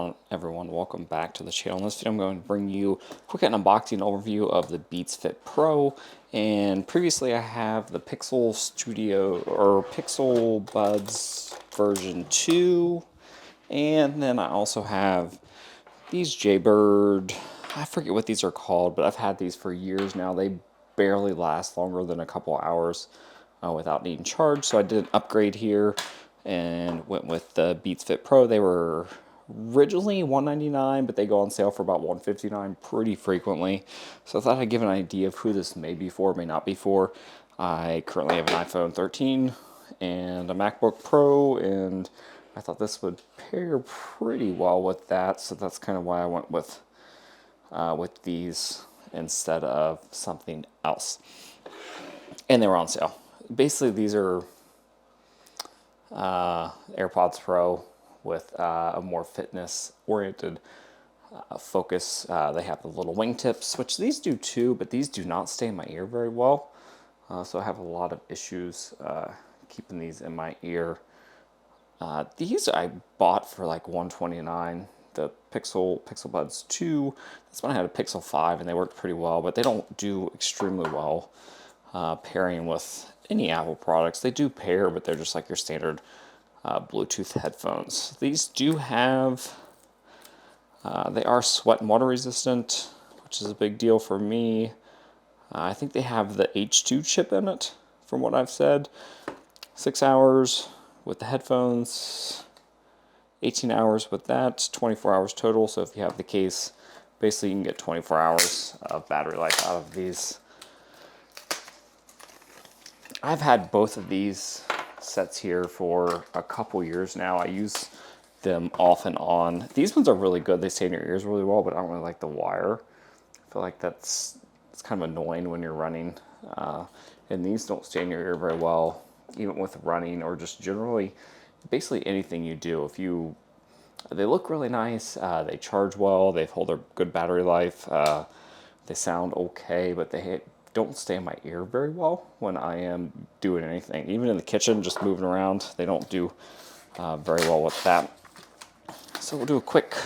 on, everyone? Welcome back to the channel. In this video, I'm going to bring you a quick unboxing overview of the Beats Fit Pro. And previously, I have the Pixel Studio or Pixel Buds version 2. And then I also have these Jaybird. I forget what these are called, but I've had these for years now. They barely last longer than a couple hours without needing charge. So I did an upgrade here and went with the Beats Fit Pro. They were originally $199, but they go on sale for about $159 pretty frequently. So I thought I'd give an idea of who this may be for, may not be for. I currently have an iPhone 13 and a MacBook Pro, and I thought this would pair pretty well with that. So that's kind of why I went with these instead of something else. And they were on sale. Basically, these are AirPods Pro with a more fitness-oriented focus. They have the little wingtips, which these do too, but these do not stay in my ear very well. So I have a lot of issues keeping these in my ear. These I bought for like $129. The Pixel Buds 2. That's when I had a Pixel 5, and they worked pretty well, but they don't do extremely well pairing with any Apple products. They do pair, but they're just like your standard Bluetooth headphones. These do have, they are sweat and water resistant, which is a big deal for me. I think they have the H2 chip in it, from what I've said. 6 hours with the headphones, 18 hours with that, 24 hours total. So if you have the case, basically you can get 24 hours of battery life out of these. I've had both of these sets here for a couple years now. I use them off and on. These ones are really good. They stay in your ears really well, but I don't really like the wire. I feel like it's kind of annoying when you're running. And these don't stay in your ear very well, even with running or just generally, basically anything you do. They look really nice. They charge well. They hold a good battery life. They sound okay, but they don't stay in my ear very well when I am doing anything. Even in the kitchen, just moving around, they don't do very well with that. So we'll do a quick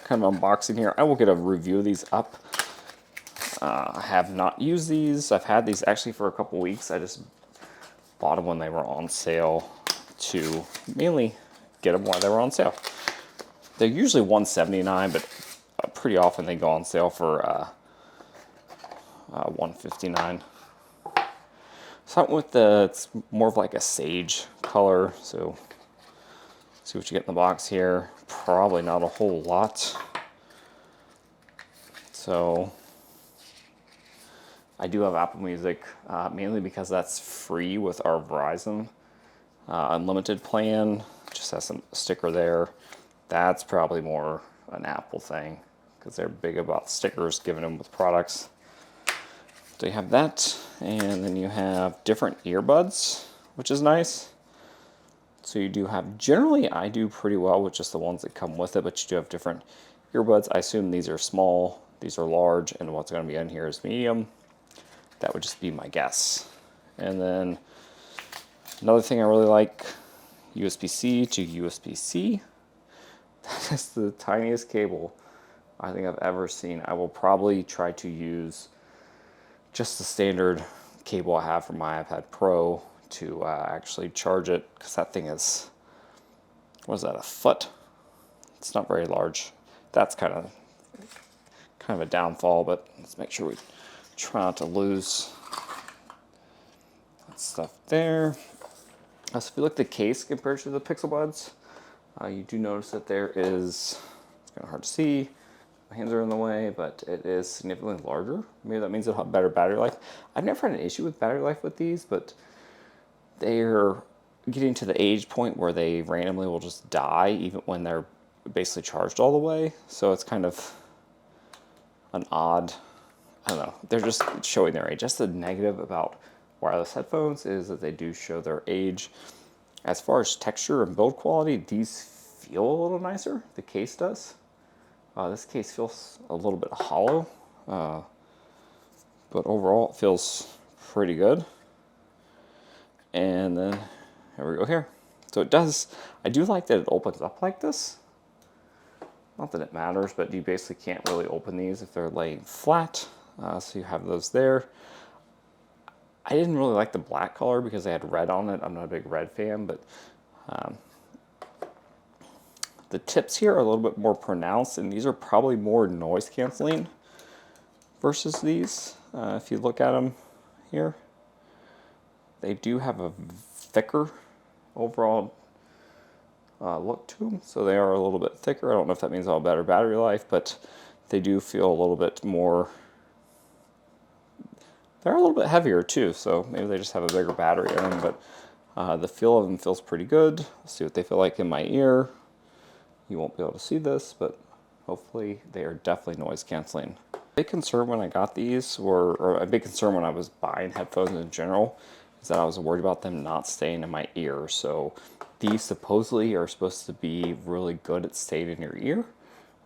kind of unboxing here. I will get a review of these up. I have not used these. I've had these actually for a couple weeks. I just bought them when they were on sale to mainly get them while they were on sale. They're usually $179, but pretty often they go on sale for $159. Something with it's more of like a sage color. So see what you get in the box here. Probably not a whole lot. So I do have Apple Music, mainly because that's free with our Verizon unlimited plan. Just has some sticker there. That's probably more an Apple thing because they're big about stickers given them with products. So you have that, and then you have different earbuds, which is nice. So you do have, generally I do pretty well with just the ones that come with it, but you do have different earbuds. I assume these are small, these are large, and what's going to be in here is medium. That would just be my guess. And then another thing I really like, USB-C to USB-C. That is the tiniest cable I think I've ever seen. I will probably try to use just the standard cable I have for my iPad Pro to actually charge it, because that thing is, what is that, a foot? It's not very large. That's kind of a downfall, but let's make sure we try not to lose that stuff there. So if you look at the case compared to the Pixel Buds, you do notice that there is, it's kind of hard to see, my hands are in the way, but it is significantly larger. Maybe that means it'll have better battery life. I've never had an issue with battery life with these, but they're getting to the age point where they randomly will just die even when they're basically charged all the way. So it's kind of an odd, I don't know, they're just showing their age. That's the negative about wireless headphones, is that they do show their age. As far as texture and build quality, these feel a little nicer. The case does. This case feels a little bit hollow, but overall it feels pretty good. And then here we go here. So it does, I do like that it opens up like this. Not that it matters, but you basically can't really open these if they're laying flat. So you have those there. I didn't really like the black color because they had red on it. I'm not a big red fan, but the tips here are a little bit more pronounced, and these are probably more noise canceling versus these. If you look at them here, they do have a thicker overall look to them, so they are a little bit thicker. I don't know if that means all better battery life, but they do feel a little bit more. They're a little bit heavier too, so maybe they just have a bigger battery in them, but the feel of them feels pretty good. Let's see what they feel like in my ear. You won't be able to see this, but hopefully they are definitely noise canceling. A big concern when I got these, or a big concern when I was buying headphones in general, is that I was worried about them not staying in my ear. So these supposedly are supposed to be really good at staying in your ear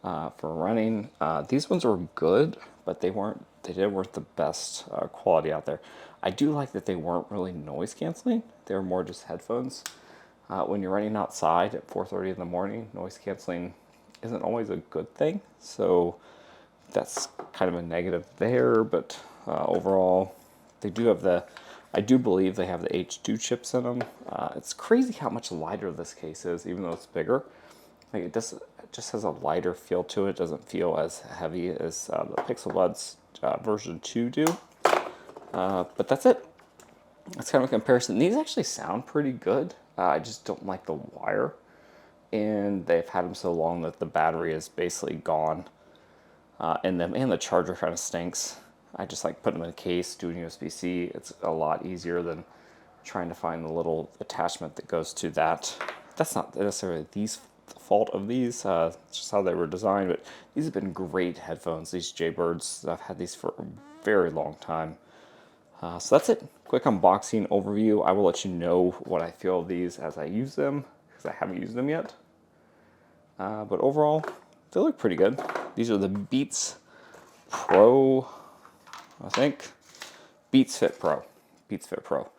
for running. These ones were good, but they weren't the best quality out there. I do like that they weren't really noise canceling. They were more just headphones. When you're running outside at 4:30 in the morning, noise canceling isn't always a good thing. So that's kind of a negative there, but overall, they do have I do believe they have the H2 chips in them. It's crazy how much lighter this case is, even though it's bigger. Like it just has a lighter feel to it. It doesn't feel as heavy as the Pixel Buds version 2 do. But that's it. That's kind of a comparison. These actually sound pretty good. I just don't like the wire. And they've had them so long that the battery is basically gone in them. And the charger kind of stinks. I just like putting them in a case, doing USB-C. It's a lot easier than trying to find the little attachment that goes to that. That's not necessarily the fault of these. It's just how they were designed. But these have been great headphones. These Jaybirds, I've had these for a very long time. So that's it. Quick unboxing overview. I will let you know what I feel of these as I use them, because I haven't used them yet. But overall, they look pretty good. These are the Beats Pro, I think. Beats Fit Pro. Beats Fit Pro.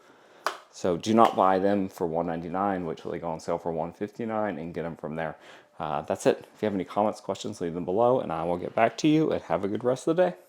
So do not buy them for $199, which will go on sale for $159, and get them from there. That's it. If you have any comments, questions, leave them below, and I will get back to you, and have a good rest of the day.